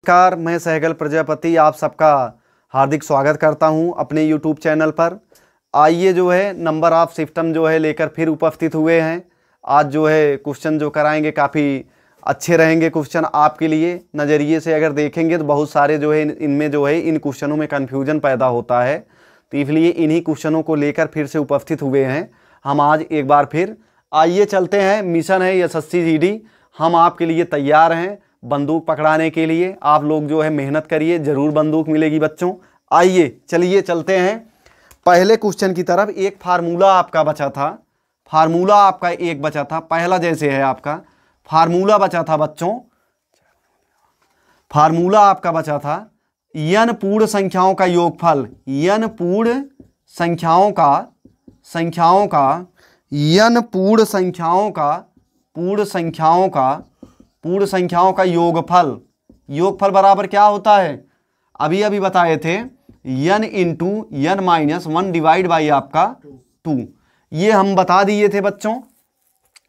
नमस्कार, मैं सहगल प्रजापति आप सबका हार्दिक स्वागत करता हूं अपने YouTube चैनल पर। आइए जो है नंबर ऑफ सिस्टम जो है लेकर फिर उपस्थित हुए हैं। आज जो है क्वेश्चन जो कराएंगे काफ़ी अच्छे रहेंगे। क्वेश्चन आपके लिए नज़रिए से अगर देखेंगे तो बहुत सारे जो है इनमें जो है इन क्वेश्चनों में कन्फ्यूजन पैदा होता है, तो इसलिए इन्हीं क्वेश्चनों को लेकर फिर से उपस्थित हुए हैं हम आज एक बार फिर। आइए चलते हैं। मिशन है एसएससी जीडी, हम आपके लिए तैयार हैं बंदूक पकड़ाने के लिए। आप लोग जो है मेहनत करिए, ज़रूर बंदूक मिलेगी बच्चों। आइए चलिए चलते हैं पहले क्वेश्चन की तरफ। एक फार्मूला आपका बचा था, फार्मूला आपका एक बचा था। पहला जैसे है आपका फार्मूला बचा था बच्चों, फार्मूला आपका बचा था n पूर्ण संख्याओं का योगफल, n पूर्ण संख्याओं का n पूर्ण संख्याओं का योगफल। योगफल बराबर क्या होता है, अभी अभी बताए थे, n into n minus 1 divide by आपका 2। ये हम बता दिए थे बच्चों।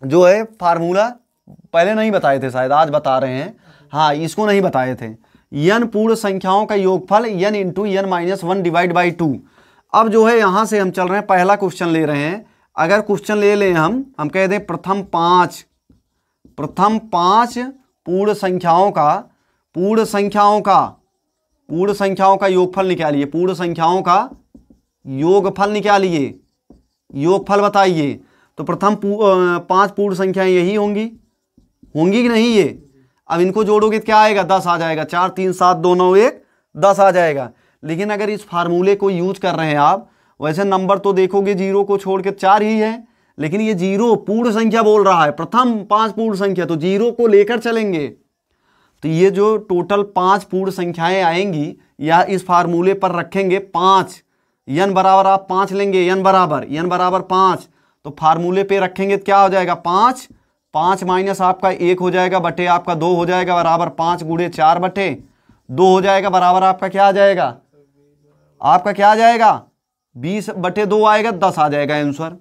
जो है फार्मूला पहले नहीं बताए थे, शायद आज बता रहे हैं। हाँ, इसको नहीं बताए थे। n पूर्ण संख्याओं का योगफल n into n minus 1 divide by 2। अब जो है यहाँ से हम चल रहे हैं, पहला क्वेश्चन ले रहे हैं। अगर क्वेश्चन ले लें हम कह दें प्रथम पाँच पूर्ण संख्याओं का योगफल निकालिए। पूर्ण संख्याओं का योगफल निकालिए, योगफल बताइए। तो प्रथम 5 पूर्ण संख्याएं यही होंगी कि नहीं ये? अब इनको जोड़ोगे तो क्या आएगा, 10 आ जाएगा। 4 3 7 2 9 1 10 आ जाएगा। लेकिन अगर इस फार्मूले को यूज कर रहे हैं आप, वैसे नंबर तो देखोगे जीरो को छोड़ के 4 ही है, लेकिन ये जीरो पूर्ण संख्या बोल रहा है, प्रथम 5 पूर्ण संख्या, तो जीरो को लेकर चलेंगे। तो ये जो टोटल 5 पूर्ण संख्याएं आएंगी या इस फार्मूले पर रखेंगे 5, n बराबर आप 5 लेंगे, n बराबर 5, तो फार्मूले पे रखेंगे तो क्या हो जाएगा, 5 माइनस आपका 1 हो जाएगा, बटे आपका 2 हो जाएगा, बराबर 5 गुणे 4 बटे 2 हो जाएगा, बराबर आपका क्या आ जाएगा, आपका क्या आ जाएगा, 20 बटे 2 आएगा, 10 आ जाएगा आंसर।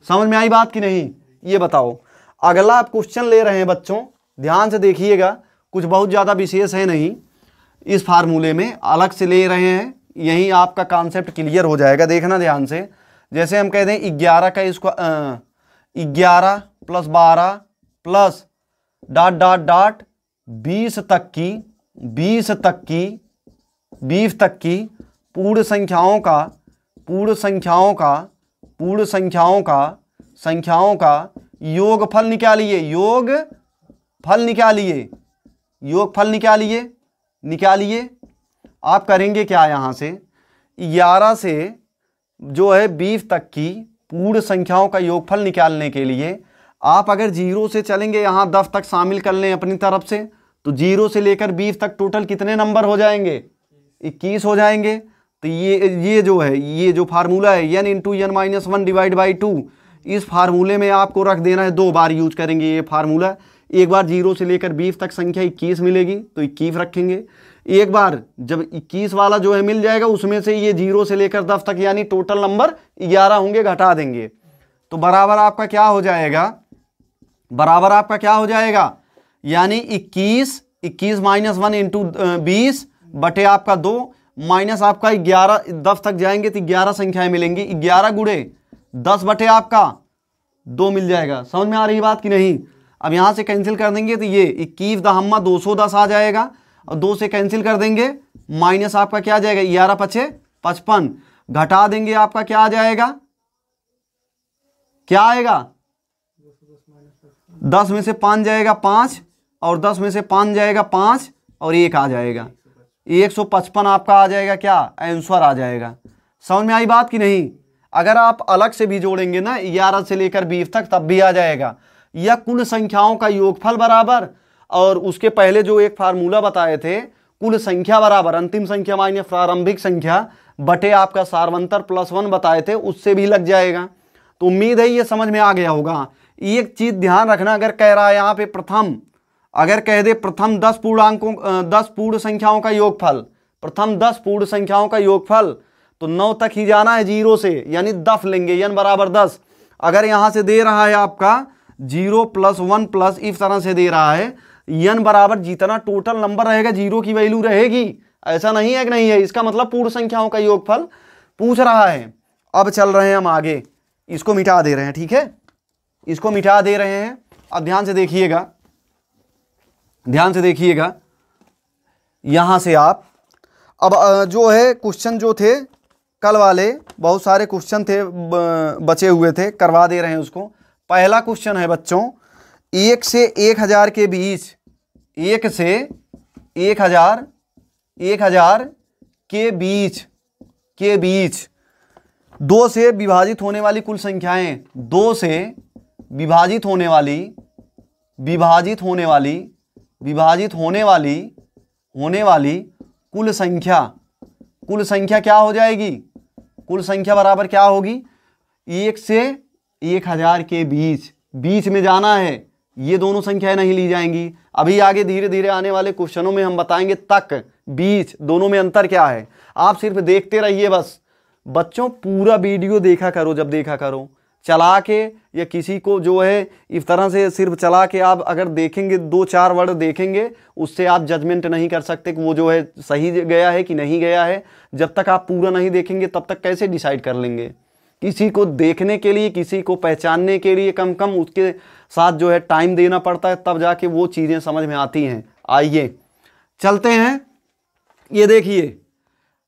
समझ में आई बात कि नहीं, ये बताओ। अगला आप क्वेश्चन ले रहे हैं बच्चों, ध्यान से देखिएगा, कुछ बहुत ज़्यादा विशेष है नहीं, इस फार्मूले में अलग से ले रहे हैं, यही आपका कॉन्सेप्ट क्लियर हो जाएगा। देखना ध्यान से। जैसे हम कहते हैं 11 का इसको 11 plus 12 plus dot dot dot 20 तक की पूर्ण संख्याओं का योगफल निकालिए। आप करेंगे क्या, यहाँ से 11 से जो है 20 तक की पूर्ण संख्याओं का योगफल निकालने के लिए आप अगर 0 से चलेंगे, यहाँ 10 तक शामिल कर लें अपनी तरफ से, तो 0 से लेकर 20 तक टोटल कितने नंबर हो जाएंगे, 21 हो जाएंगे। तो ये जो है, ये जो फार्मूला है n into n minus 1 divide by 2, इस फार्मूले में आपको रख देना है। 2 बार यूज करेंगे ये फार्मूला। एक बार 0 से लेकर 20 तक संख्या 21 मिलेगी तो 21 रखेंगे। एक बार जब 21 वाला जो है मिल जाएगा, उसमें से ये 0 से लेकर 10 तक यानी टोटल नंबर 11 होंगे, घटा देंगे तो बराबर आपका क्या हो जाएगा, यानी 21 माइनस 1 इंटू 20 बटे आपका 2 माइनस आपका 11, 10 तक जाएंगे तो 11 संख्याएं मिलेंगी, 11 गुणे 10 बटे आपका 2 मिल जाएगा। समझ में आ रही बात कि नहीं? अब यहां से कैंसिल कर देंगे तो ये 21 दहम्मा 210 आ जाएगा, और 2 से कैंसिल कर देंगे, माइनस आपका क्या आ जाएगा, 11 पछे 55, घटा देंगे आपका क्या आ जाएगा, क्या आएगा, 10 में से 5 जाएगा 5, और 10 में से 5 जाएगा 5, और 1 आ जाएगा, 155 आपका आ जाएगा, क्या आंसर आ जाएगा। समझ में आई बात कि नहीं? अगर आप अलग से भी जोड़ेंगे ना 11 से लेकर 20 तक, तब भी आ जाएगा। या कुल संख्याओं का योगफल बराबर, और उसके पहले जो एक फार्मूला बताए थे, कुल संख्या बराबर अंतिम संख्या माइनस प्रारंभिक संख्या बटे आपका सार्वंतर प्लस 1 बताए थे, उससे भी लग जाएगा। तो उम्मीद है ये समझ में आ गया होगा। एक चीज ध्यान रखना, अगर कह रहा है यहाँ पे प्रथम, अगर कह दे प्रथम 10 पूर्ण संख्याओं का योगफल, प्रथम 10 पूर्ण संख्याओं का योगफल, तो 9 तक ही जाना है 0 से, यानी 10 लेंगे, n बराबर 10। अगर यहां से दे रहा है आपका 0 + 1 प्लस इस तरह से दे रहा है, n बराबर जितना टोटल नंबर रहेगा जीरो की वैल्यू रहेगी, ऐसा नहीं है कि नहीं है। इसका मतलब पूर्ण संख्याओं का योगफल पूछ रहा है। अब चल रहे हैं हम आगे, इसको मिटा दे रहे हैं, ठीक है, इसको मिटा दे रहे हैं। अब ध्यान से देखिएगा, ध्यान से देखिएगा, यहां से आप अब जो है क्वेश्चन जो थे कल वाले, बहुत सारे क्वेश्चन थे बचे हुए थे, करवा दे रहे हैं उसको। पहला क्वेश्चन है बच्चों, 1 से 1000 के बीच, 1 से 1000 के बीच 2 से विभाजित होने वाली कुल संख्याएं, 2 से विभाजित होने वाली कुल संख्या क्या हो जाएगी? कुल संख्या बराबर क्या होगी? 1 से 1000 के बीच में जाना है, ये दोनों संख्याएं नहीं ली जाएंगी। अभी आगे धीरे धीरे आने वाले क्वेश्चनों में हम बताएंगे तक, बीच, दोनों में अंतर क्या है। आप सिर्फ देखते रहिए बस बच्चों, पूरा वीडियो देखा करो। जब देखा करो चला के, या किसी को जो है इस तरह से सिर्फ चला के आप अगर देखेंगे, 2-4 वर्ड देखेंगे, उससे आप जजमेंट नहीं कर सकते कि वो जो है सही गया है कि नहीं गया है। जब तक आप पूरा नहीं देखेंगे तब तक कैसे डिसाइड कर लेंगे? किसी को देखने के लिए, किसी को पहचानने के लिए कम कम उसके साथ जो है टाइम देना पड़ता है, तब जाके वो चीज़ें समझ में आती हैं। आइए चलते हैं, ये देखिए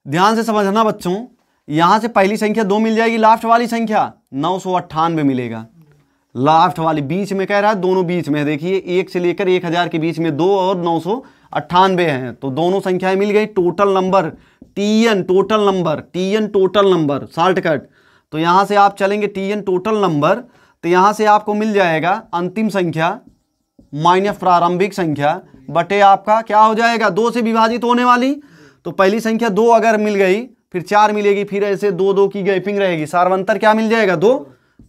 ध्यान से समझना बच्चों। यहां से पहली संख्या 2 मिल जाएगी, लास्ट वाली संख्या 998 मिलेगा। लास्ट वाली बीच में कह रहा है, दोनों बीच में, देखिए 1 से लेकर 1000 के बीच में 2 और 998 हैं, तो दोनों संख्याएं मिल गई। Total number TN total number shortcut, तो यहां से आप चलेंगे TN टोटल नंबर, तो यहां से आपको मिल जाएगा अंतिम संख्या माइनस प्रारंभिक संख्या बटे आपका क्या हो जाएगा? 2 से विभाजित होने वाली, तो पहली संख्या 2 अगर मिल गई, फिर 4 मिलेगी, फिर ऐसे 2-2 की गैपिंग रहेगी। सार्वंतर क्या मिल जाएगा? 2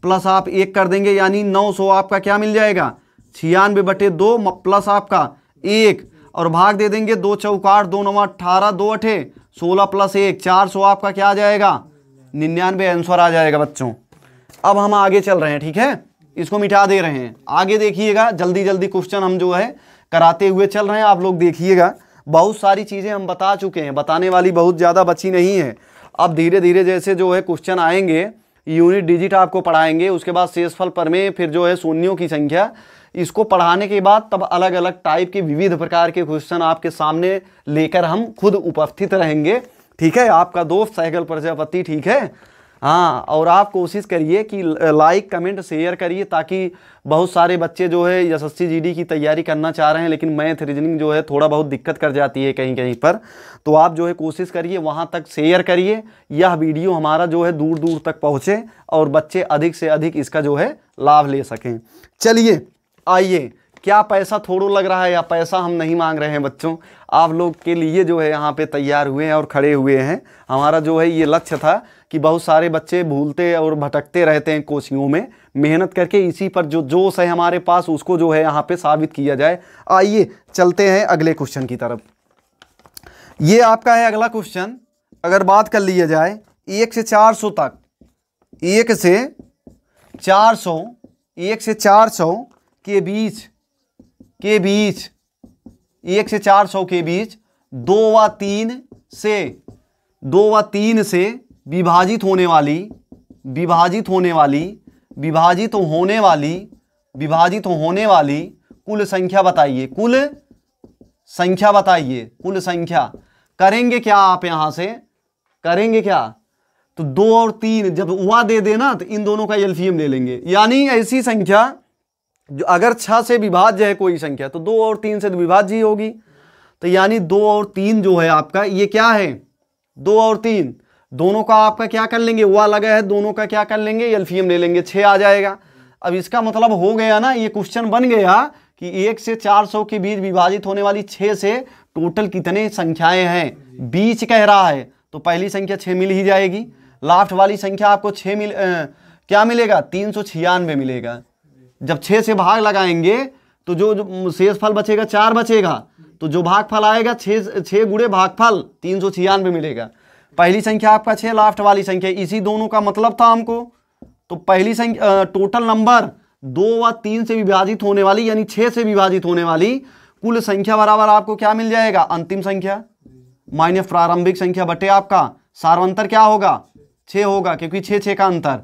प्लस आप 1 कर देंगे, यानी 900 आपका क्या मिल जाएगा? 96 बटे 2 प्लस आपका 1, और भाग दे देंगे 2 चौकार 2 9 18, 2 8 16 प्लस 1 400 आपका क्या आ जाएगा? 99 आंसर आ जाएगा बच्चों। अब हम आगे चल रहे हैं, ठीक है, इसको मिटा दे रहे हैं। आगे देखिएगा, जल्दी जल्दी क्वेश्चन हम जो है कराते हुए चल रहे हैं, आप लोग देखिएगा। बहुत सारी चीज़ें हम बता चुके हैं, बताने वाली बहुत ज़्यादा बची नहीं है। अब धीरे धीरे जैसे जो है क्वेश्चन आएंगे, यूनिट डिजिट आपको पढ़ाएंगे, उसके बाद शेषफल प्रमेय, फिर जो है शून्यों की संख्या, इसको पढ़ाने के बाद तब अलग अलग टाइप के विविध प्रकार के क्वेश्चन आपके सामने लेकर हम खुद उपस्थित रहेंगे, ठीक है। आपका दोस्त सहगल प्रजापति, ठीक है। हाँ, और आप कोशिश करिए कि लाइक कमेंट शेयर करिए, ताकि बहुत सारे बच्चे जो है एसएससी जीडी की तैयारी करना चाह रहे हैं, लेकिन मैथ रीजनिंग जो है थोड़ा बहुत दिक्कत कर जाती है कहीं कहीं पर, तो आप जो है कोशिश करिए वहाँ तक शेयर करिए, यह वीडियो हमारा जो है दूर दूर तक पहुँचे और बच्चे अधिक से अधिक इसका जो है लाभ ले सकें। चलिए आइए, क्या पैसा थोड़ा लग रहा है, या पैसा हम नहीं मांग रहे हैं बच्चों, आप लोग के लिए जो है यहाँ पे तैयार हुए हैं और खड़े हुए हैं। हमारा जो है ये लक्ष्य था कि बहुत सारे बच्चे भूलते और भटकते रहते हैं कोचिंगों में, मेहनत करके इसी पर जो जोश है हमारे पास उसको जो है यहाँ पे साबित किया जाए। आइए चलते हैं अगले क्वेश्चन की तरफ। ये आपका है अगला क्वेश्चन। अगर बात कर लिया जाए 1 से 400 तक, 1 से 400 के बीच 1 से 400 के बीच 2 व 3 से विभाजित होने वाली कुल संख्या बताइए। कुल संख्या करेंगे क्या आप? यहां से करेंगे क्या? तो 2 और 3 जब वहां दे देना तो इन दोनों का एलसीएम ले लेंगे, यानी ऐसी संख्या जो अगर 6 से विभाज्य है कोई संख्या तो 2 और 3 से विभाज्य होगी। तो यानी 2 और 3 जो है आपका ये क्या है? 2 और 3 दोनों का आपका क्या कर लेंगे? वह लगा है, दोनों का क्या कर लेंगे? एलसीएम ले लेंगे, 6 आ जाएगा। अब इसका मतलब हो गया ना, ये क्वेश्चन बन गया कि 1 से 400 के बीच विभाजित होने वाली 6 से टोटल कितने संख्याएं हैं, बीच कह रहा है, तो पहली संख्या 6 मिल ही जाएगी। लास्ट वाली संख्या आपको क्या मिलेगा? 396 मिलेगा। जब 6 से भाग लगाएंगे तो जो शेषफल बचेगा 4 बचेगा, तो जो भागफल आएगा 6 गुणे भागफल 396 मिलेगा। पहली संख्या आपका 6, लास्ट वाली संख्या, इसी दोनों का मतलब था हमको। तो पहली संख्या टोटल नंबर 2 व 3 से विभाजित होने वाली, यानी 6 से विभाजित होने वाली कुल संख्या बराबर आपको क्या मिल जाएगा, अंतिम संख्या माइनस प्रारंभिक संख्या बटे आपका सार्वंतर क्या होगा, 6 होगा, क्योंकि 6 का अंतर।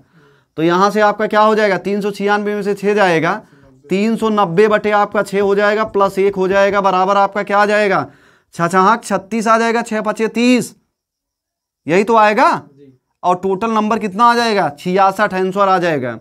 तो यहाँ से आपका क्या हो जाएगा, 396 में से 6 जाएगा, 390 बटे आपका 6 हो जाएगा, प्लस 1 हो जाएगा, बराबर आपका क्या आ जाएगा, 36 आ जाएगा, 6 5 30, यही तो आएगा। और टोटल नंबर कितना आ जाएगा, 66 आंसर आ जाएगा।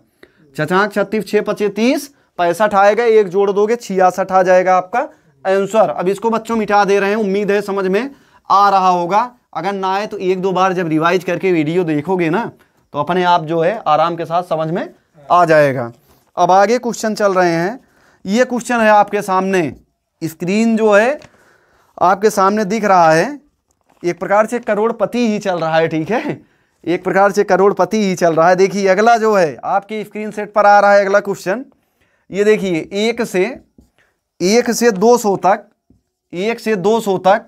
36 6 5 30 65 आएगा, एक जोड़ दोगे 66 आ जाएगा आपका आंसर। अब इसको बच्चों मिटा दे रहे हैं, उम्मीद है समझ में आ रहा होगा। अगर ना आए तो एक दो बार जब रिवाइज करके वीडियो देखोगे ना तो अपने आप जो है आराम के साथ समझ में आ जाएगा। अब आगे क्वेश्चन चल रहे हैं। ये क्वेश्चन है आपके सामने, स्क्रीन जो है आपके सामने दिख रहा है। एक प्रकार से करोड़पति ही चल रहा है, ठीक है, एक प्रकार से करोड़पति ही चल रहा है। देखिए अगला जो है आपके स्क्रीन सेट पर आ रहा है अगला क्वेश्चन। ये देखिए 1 से 200 तक, 1 से 200 तक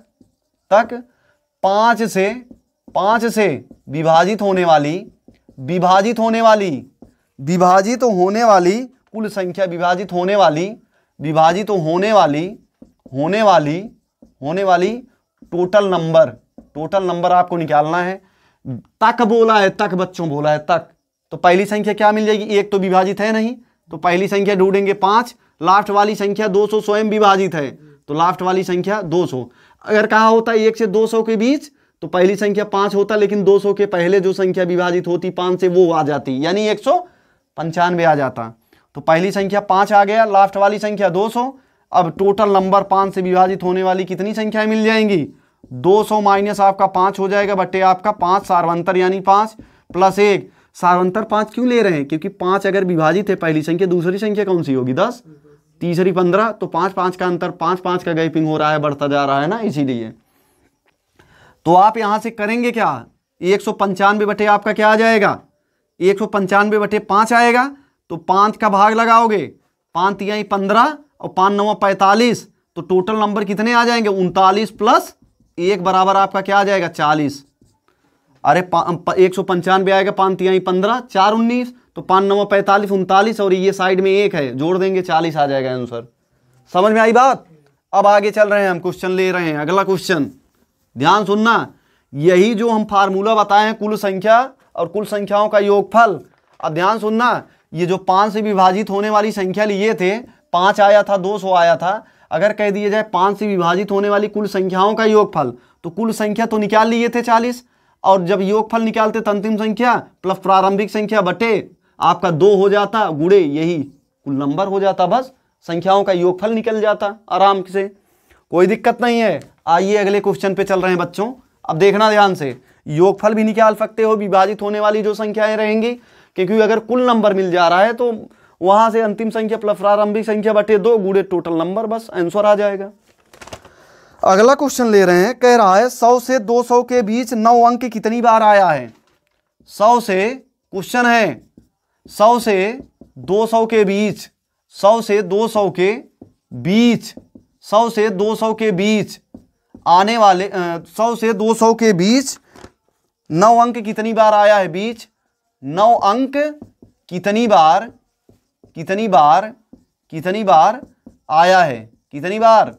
5 से विभाजित होने वाली कुल संख्या, होने वाली टोटल नंबर आपको निकालना है। तक बोला है, तक बच्चों बोला है, तक। तो पहली संख्या क्या मिल जाएगी, एक तो विभाजित है नहीं, तो पहली संख्या ढूंढेंगे 5, लास्ट वाली संख्या 200 स्वयं विभाजित है, तो लास्ट वाली संख्या 200। अगर कहा होता है 1 से 200 के बीच तो पहली संख्या 5 होता, लेकिन 200 के पहले जो संख्या विभाजित होती 5 से वो आ जाती, यानी 195 आ जाता। तो पहली संख्या 5 आ गया, लास्ट वाली संख्या 200। अब टोटल नंबर 5 से विभाजित होने वाली कितनी संख्याएं मिल जाएंगी, 200 माइनस आपका 5 हो जाएगा बटे आपका 5 सार्वंतर यानी 5 प्लस 1। सार्वंतर 5 क्यों ले रहे हैं, क्योंकि 5 अगर विभाजित है पहली संख्या, दूसरी संख्या कौन सी होगी 10, तीसरी 15, तो 5 5 का अंतर, 5 5 का गैपिंग हो रहा है, बढ़ता जा रहा है ना, इसीलिए। तो आप यहां से करेंगे क्या, 195 बटे आपका क्या आ जाएगा, 195 बटे 5 आएगा। तो 5 का भाग लगाओगे, 5 तिहाई 15 और 5 9 45, तो टोटल नंबर कितने आ जाएंगे, 39 प्लस 1 बराबर आपका क्या आ जाएगा 40। अरे 195 आएगा, 5 तिहाई 15, 4 19, तो 5 9 45 39, और ये साइड में 1 है, जोड़ देंगे 40 आ जाएगा आंसर। समझ में आई बात। अब आगे चल रहे हैं, हम क्वेश्चन ले रहे हैं। अगला क्वेश्चन ध्यान सुनना, यही जो हम फार्मूला बताए हैं कुल संख्या और कुल संख्याओं का योगफल। अब ध्यान सुनना, ये जो 5 से विभाजित होने वाली संख्या लिए थे, 5 आया था, 200 आया था। अगर कह दिया जाए 5 से विभाजित होने वाली कुल संख्याओं का योगफल, तो कुल संख्या तो निकाल लिए थे 40, और जब योगफल निकालते तो अंतिम संख्या प्लस प्रारंभिक संख्या बटे आपका 2 हो जाता, गुणे यही कुल नंबर हो जाता, बस संख्याओं का योगफल निकल जाता आराम से, कोई दिक्कत नहीं है। आइए अगले क्वेश्चन पे चल रहे हैं बच्चों। अब देखना ध्यान से, योगफल भी निकाल सकते हो विभाजित होने वाली जो संख्याएं रहेंगी, क्योंकि अगर कुल नंबर मिल जा रहा है तो वहां से अंतिम संख्या प्लस प्रारंभिक संख्या बटे 2 गुणे टोटल नंबर, बस आंसर आ जाएगा। अगला क्वेश्चन ले रहे हैं, कह रहा है 100 से 200 के बीच 9 अंक कितनी बार आया है। 100 से क्वेश्चन है, 100 से 200 के बीच, 100 से 200 के बीच, 100 से 200 के बीच आने वाले 100 से 200 के बीच 9 अंक कितनी बार आया है, बीच 9 अंक कितनी बार आया है, कितनी बार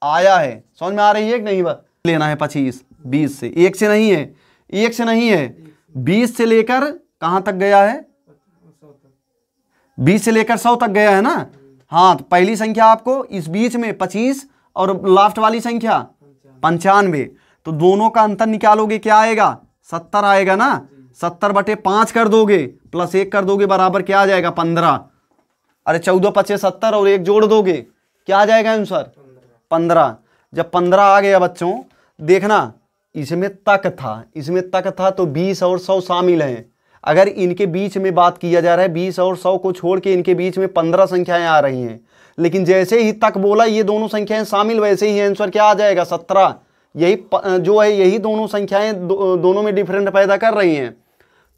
आया है। समझ में आ रही है कि नहीं, बात लेना है 25 20 से, 1 से नहीं है, 1 से नहीं है, 20 से लेकर कहां तक गया है, 20 से लेकर 100 तक गया है ना। हाँ, तो पहली संख्या आपको इस बीच में 25 और लास्ट वाली संख्या 95, तो दोनों का अंतर निकालोगे क्या आएगा, 70 आएगा ना। 70 बटे 5 कर दोगे, प्लस 1 कर दोगे, बराबर क्या आ जाएगा 15। अरे 14 25 70 और 1 जोड़ दोगे, क्या आ जाएगा आंसर 15। जब 15 आ गया बच्चों, देखना इसमें तक था, तो 20 और 100 शामिल हैं। अगर इनके बीच में बात किया जा रहा है, 20 और 100 को छोड़ के इनके बीच में 15 संख्याएं आ रही हैं, लेकिन जैसे ही तक बोला ये दोनों संख्याएं शामिल, वैसे ही आंसर क्या आ जाएगा 17। यही जो है, यही दोनों संख्याएं दोनों में डिफरेंट पैदा कर रही हैं।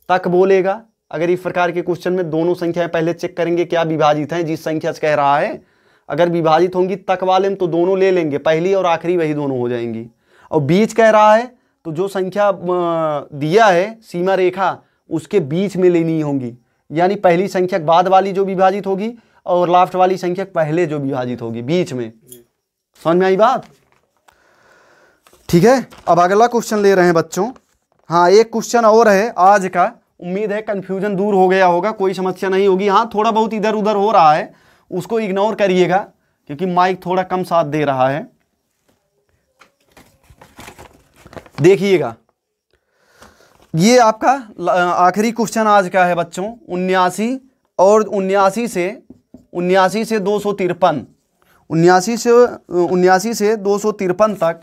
तक बोलेगा, अगर इस प्रकार के क्वेश्चन में दोनों संख्याएं पहले चेक करेंगे क्या विभाजित हैं, जिस संख्या से कह रहा है अगर विभाजित होंगी तक वाले में तो दोनों ले लेंगे, पहली और आखिरी वही दोनों हो जाएंगी। और बीच कह रहा है तो जो संख्या दिया है सीमा रेखा, उसके बीच में लेनी होंगी, यानी पहली संख्या बाद वाली जो विभाजित होगी और लास्ट वाली संख्या पहले जो विभाजित होगी, बीच में। समझ में आई बात? ठीक है, अब अगला क्वेश्चन ले रहे हैं बच्चों। हाँ, एक क्वेश्चन और है आज का, उम्मीद है कन्फ्यूजन दूर हो गया होगा, कोई समस्या नहीं होगी। हाँ, थोड़ा बहुत इधर उधर हो रहा है, उसको इग्नोर करिएगा क्योंकि माइक थोड़ा कम साथ दे रहा है। देखिए ये आपका आखिरी क्वेश्चन आज का है बच्चों। 79 और 79 से 253, 79 से 253 तक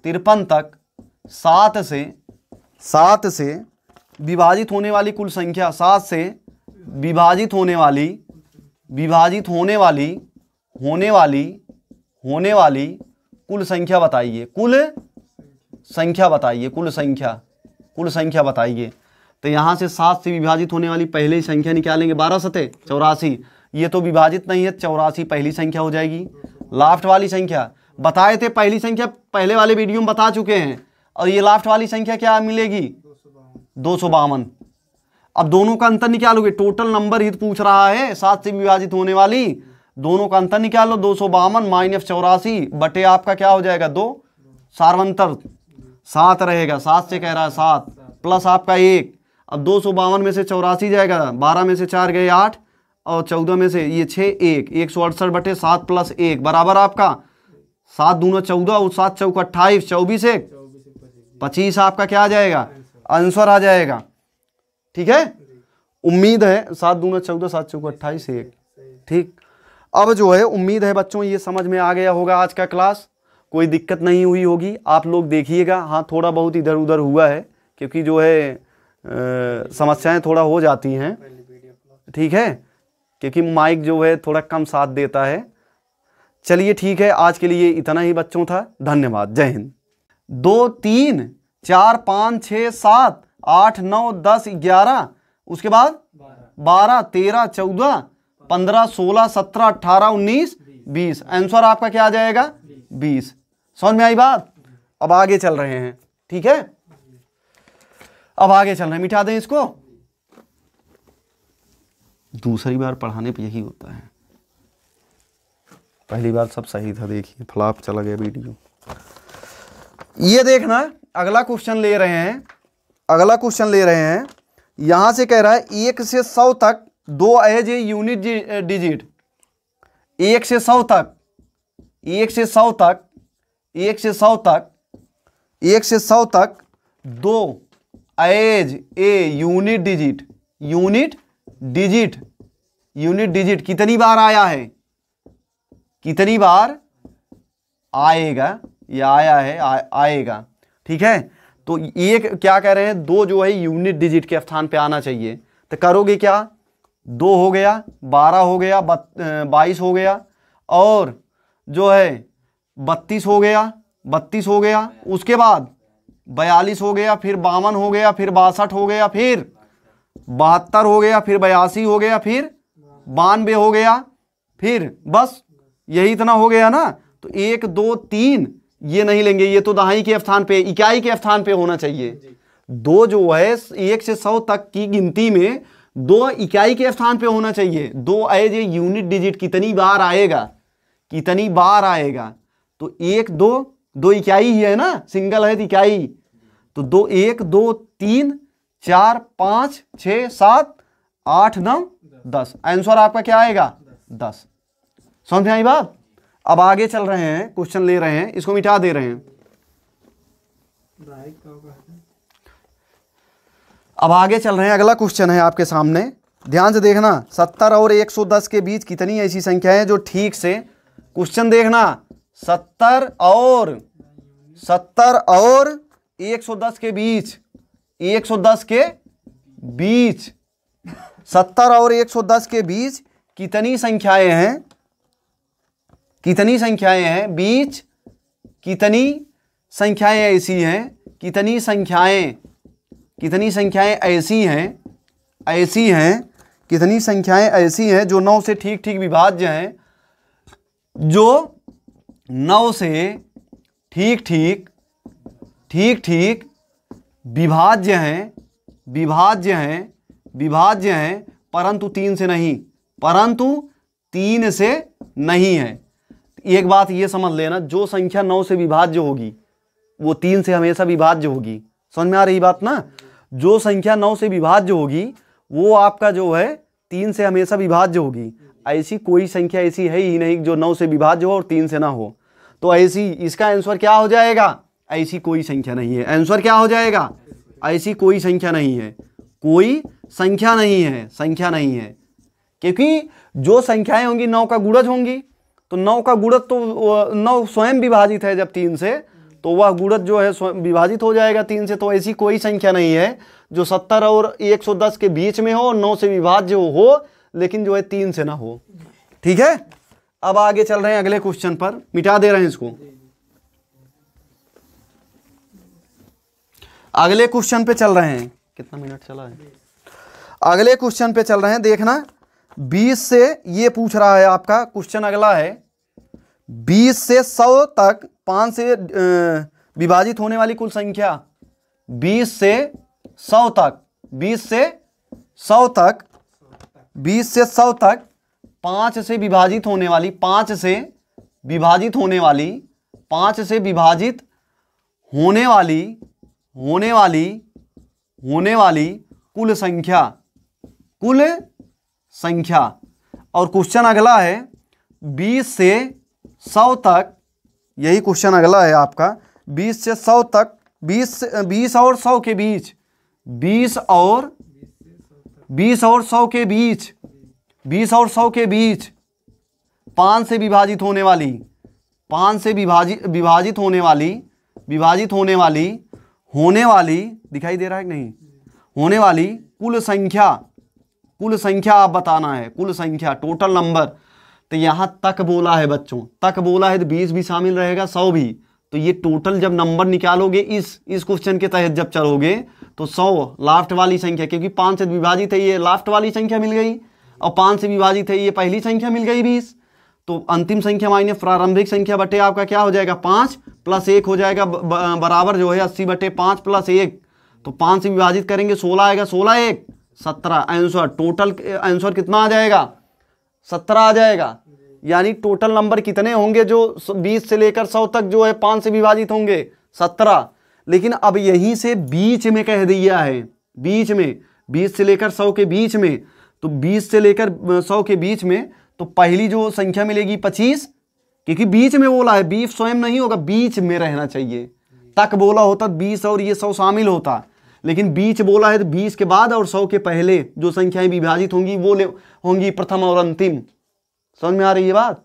53 तक 7 से विभाजित होने वाली कुल संख्या, 7 से विभाजित होने वाली कुल संख्या बताइए। कुल संख्या बताइए। तो यहाँ से 7 से विभाजित होने वाली पहली संख्या निकालेंगे, 12 सते 84। ये तो विभाजित नहीं है, 84 पहली संख्या हो जाएगी। लास्ट वाली संख्या बताए थे, पहली संख्या पहले वाले वीडियो में बता चुके हैं, और ये लास्ट वाली संख्या क्या मिलेगी? 252। अब दोनों का अंतर निकालोगे, टोटल नंबर ही पूछ रहा है, 7 से विभाजित होने वाली, दोनों का अंतर निकालो। 252 माइनस 84 बटे आपका क्या हो जाएगा? 2, सार्वंतर 7 रहेगा, 7 से कह रहा है 7 प्लस आपका 1। अब 252 में से 84 जाएगा, 12 में से 4 गए 8, और 14 में से ये 6, 1, 168 बटे 7 प्लस 1 बराबर आपका 7 दूना 14 और 7 चौका 28, 24 1 25 आपका क्या आ जाएगा? आंसर आ जाएगा। ठीक है, उम्मीद है 7 दूना 14, 7 चौका 28 1। ठीक, अब जो है उम्मीद है बच्चों ये समझ में आ गया होगा आज का क्लास, कोई दिक्कत नहीं हुई होगी। आप लोग देखिएगा, हाँ थोड़ा बहुत इधर उधर हुआ है क्योंकि जो है समस्याएं थोड़ा हो जाती हैं। ठीक है, क्योंकि माइक जो है थोड़ा कम साथ देता है। चलिए ठीक है, आज के लिए इतना ही बच्चों था। धन्यवाद, जय हिंद। 2 3 4 5 6 7 8 9 10 11, उसके बाद 12 13 14 15 16 17 18 19 20। आंसर आपका क्या आ जाएगा? 20। समझ में आई बात? अब आगे चल रहे हैं। ठीक है, अब आगे चल रहे हैं, मिटा दें इसको। दूसरी बार पढ़ाने पे यही होता है, पहली बार सब सही था। देखिए फ्लॉप चला गया वीडियो। ये देखना, अगला क्वेश्चन ले रहे हैं। यहां से कह रहा है 1 से 100 तक 2 एज ए यूनिट डिजिट। 1 से 100 तक 2 एज ए यूनिट डिजिट कितनी बार आया है? कितनी बार आएगा? या आया है, आएगा। ठीक है, तो एक क्या कह रहे हैं? 2 जो है यूनिट डिजिट के स्थान पे आना चाहिए। तो करोगे क्या? 2 हो गया, 12 हो गया, 22 हो गया, और जो है 32 हो गया, उसके बाद 42 हो गया, फिर 52 हो गया, फिर 62 हो गया, फिर 72 हो गया, फिर 82 हो गया, फिर 92 हो गया, फिर बस यही इतना हो गया ना। तो 1 2 3 ये नहीं लेंगे, ये तो दहाई के स्थान पे, इकाई के स्थान पे होना चाहिए। 2 जो है 1 से 100 तक की गिनती में 2 इकाई के स्थान पे होना चाहिए। 2 एज ए यूनिट डिजिट कितनी बार आएगा? तो 1 2 इकाई ही है ना, सिंगल है तो इकाई। तो 2 1 2 3 4 5 6 7 8 9 10। आंसर आपका क्या आएगा? 10। समझ में आई बात? अब आगे चल रहे हैं, क्वेश्चन ले रहे हैं, इसको मिटा दे रहे हैं। अब आगे चल रहे हैं, अगला क्वेश्चन है आपके सामने, ध्यान से देखना। 70 और 110 के बीच कितनी ऐसी संख्याएं हैं जो ठीक से, क्वेश्चन देखना, 70 और 110 के बीच, 110 के बीच, 70 और 110 के बीच कितनी संख्याएं हैं? बीच कितनी संख्याएं ऐसी हैं? कितनी संख्याएं ऐसी हैं जो 9 से ठीक ठीक विभाज्य हैं, जो 9 से ठीक ठीक विभाज्य हैं, परंतु 3 से नहीं है। एक बात ये समझ लेना, जो संख्या 9 से विभाज्य होगी वो 3 से हमेशा विभाज्य होगी। समझ में आ रही बात ना? जो संख्या 9 से विभाज्य होगी वो आपका जो है 3 से हमेशा विभाज्य होगी। ऐसी कोई संख्या ऐसी है ही नहीं जो 9 से विभाज्य हो और 3 से ना हो। तो ऐसी, इसका आंसर क्या हो जाएगा? ऐसी कोई संख्या नहीं है। आंसर क्या हो जाएगा? ऐसी कोई संख्या नहीं है। कोई संख्या नहीं है, संख्या नहीं है। क्योंकि जो संख्याएं होंगी 9 का गुणज होंगी, तो 9 का गुणज तो 9 स्वयं विभाजित है जब 3 से, तो वह गुणज जो है विभाजित हो जाएगा 3 से। तो ऐसी कोई संख्या नहीं है जो 70 और 110 के बीच में हो और 9 से विभाज्य हो लेकिन जो है 3 से ना हो। ठीक है, अब आगे चल रहे हैं अगले क्वेश्चन पर। मिटा दे रहे हैं इसको। अगले क्वेश्चन पे चल रहे हैं। कितना मिनट चला है? अगले क्वेश्चन पे चल रहे हैं, देखना। 20 से ये पूछ रहा है आपका क्वेश्चन अगला है, 20 से 100 तक 5 से विभाजित होने वाली कुल संख्या। 20 से 100 तक, 20 से 100 तक, 20 से 100 तक 5 से विभाजित होने वाली, 5 से विभाजित होने वाली, 5 से विभाजित होने वाली, होने वाली, होने वाली कुल संख्या, कुल संख्या। और क्वेश्चन अगला है 20 से 100 तक, यही क्वेश्चन अगला है आपका। 20 से 100 तक, 20 और 100 के बीच, 20 और 100 के बीच, 20 और 100 के बीच 5 से विभाजित होने वाली, 5 से विभाजित होने वाली, विभाजित होने वाली, होने वाली, दिखाई दे रहा है कि नहीं? होने वाली कुल संख्या, कुल संख्या आप बताना है, कुल संख्या, टोटल नंबर। तो यहां तक बोला है बच्चों, तक बोला है तो 20 भी शामिल रहेगा, 100 भी। तो ये टोटल जब नंबर निकालोगे इस क्वेश्चन के तहत जब चलोगे तो 100 लास्ट वाली संख्या, क्योंकि 5 से विभाजित है ये लास्ट वाली संख्या मिल गई, और 5 से विभाजित है ये पहली संख्या मिल गई 20। तो अंतिम संख्या मायने प्रारंभिक संख्या बटे आपका क्या हो जाएगा? 5 + 1 हो जाएगा, बराबर जो है 80/5 + 1। तो 5 से विभाजित करेंगे 16 आएगा, 16 1 17। आंसर, टोटल आंसर कितना आ जाएगा? 17 आ जाएगा। यानी टोटल नंबर कितने होंगे जो 20 से लेकर 100 तक जो है 5 से विभाजित होंगे? 17। लेकिन अब यहीं से बीच में कह दिया है, बीच में, 20 से लेकर 100 के बीच में, तो 20 से लेकर 100 के बीच में तो पहली जो संख्या मिलेगी 25, क्योंकि बीच में बोला है, 20 स्वयं नहीं होगा, बीच में रहना चाहिए। तक बोला होता 20 और ये 100 शामिल होता, लेकिन बीच बोला है तो 20 के बाद और 100 के पहले जो संख्याएं विभाजित होंगी वो होंगी प्रथम और अंतिम। समझ में आ रही है बात?